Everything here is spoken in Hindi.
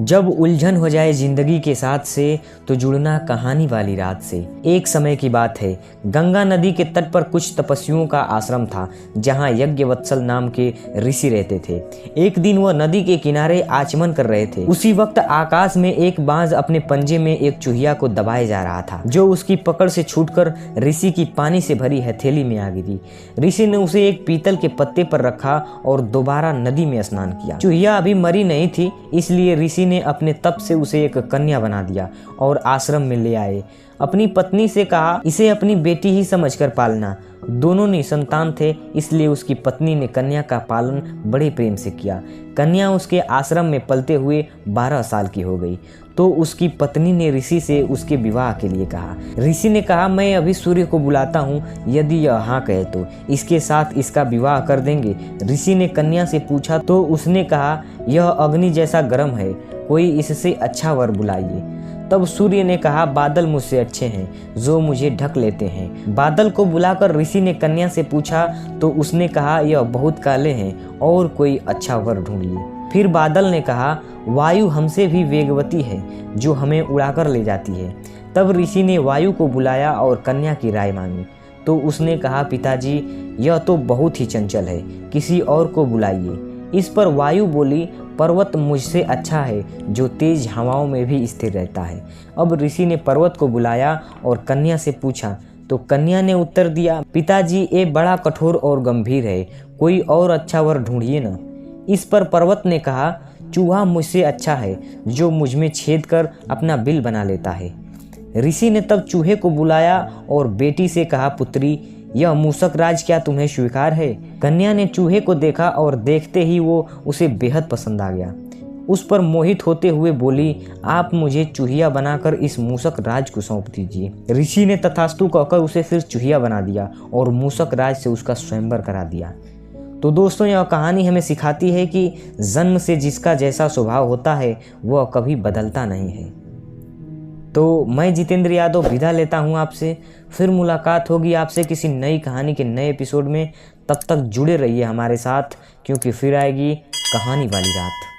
जब उलझन हो जाए जिंदगी के साथ से तो जुड़ना कहानी वाली रात से। एक समय की बात है, गंगा नदी के तट पर कुछ तपस्वियों का आश्रम था जहां यज्ञवत्सल नाम के ऋषि रहते थे। एक दिन वह नदी के किनारे आचमन कर रहे थे। उसी वक्त आकाश में एक बाज अपने पंजे में एक चूहिया को दबाए जा रहा था, जो उसकी पकड़ से छूटकर ऋषि की पानी से भरी हथेली में आ गिरी। ऋषि ने उसे एक पीतल के पत्ते पर रखा और दोबारा नदी में स्नान किया। चूहिया अभी मरी नहीं थी, इसलिए ऋषि ने अपने तप से उसे एक कन्या बना दिया और आश्रम में ले आए। अपनी पत्नी से कहा, इसे अपनी बेटी ही समझकर पालना। दोनों निसंतान थे, इसलिए उसकी पत्नी ने कन्या का पालन बड़े प्रेम से किया। कन्या उसके आश्रम में पलते हुए 12 साल की हो गई तो उसकी पत्नी ने ऋषि से उसके विवाह के लिए कहा। ऋषि ने कहा, मैं अभी सूर्य को बुलाता हूँ, यदि यह हाँ कहे तो इसके साथ इसका विवाह कर देंगे। ऋषि ने कन्या से पूछा तो उसने कहा, यह अग्नि जैसा गर्म है, कोई इससे अच्छा वर बुलाइए। तब सूर्य ने कहा, बादल मुझसे अच्छे हैं जो मुझे ढक लेते हैं। बादल को बुलाकर ऋषि ने कन्या से पूछा तो उसने कहा, यह बहुत काले हैं और कोई अच्छा वर ढूंढिए। फिर बादल ने कहा, वायु हमसे भी वेगवती है जो हमें उड़ाकर ले जाती है। तब ऋषि ने वायु को बुलाया और कन्या की राय मांगी तो उसने कहा, पिताजी यह तो बहुत ही चंचल है, किसी और को बुलाइए। इस पर वायु बोली, पर्वत मुझसे अच्छा है जो तेज हवाओं में भी स्थिर रहता है। अब ऋषि ने पर्वत को बुलाया और कन्या से पूछा तो कन्या ने उत्तर दिया, पिताजी ये बड़ा कठोर और गंभीर है, कोई और अच्छा वर ढूंढिए ना। इस पर पर्वत ने कहा, चूहा मुझसे अच्छा है जो मुझ में छेद कर अपना बिल बना लेता है। ऋषि ने तब चूहे को बुलाया और बेटी से कहा, पुत्री यह मूषक राज क्या तुम्हें स्वीकार है? कन्या ने चूहे को देखा और देखते ही वो उसे बेहद पसंद आ गया। उस पर मोहित होते हुए बोली, आप मुझे चूहिया बनाकर इस मूषक राज को सौंप दीजिए। ऋषि ने तथास्तु कहकर उसे फिर चूहिया बना दिया और मूषक राज से उसका स्वयंवर करा दिया। तो दोस्तों, यह कहानी हमें सिखाती है कि जन्म से जिसका जैसा स्वभाव होता है वह कभी बदलता नहीं है। तो मैं जितेंद्र यादव विदा लेता हूँ आपसे। फिर मुलाकात होगी आपसे किसी नई कहानी के नए एपिसोड में। तब तक जुड़े रहिए हमारे साथ, क्योंकि फिर आएगी कहानी वाली रात।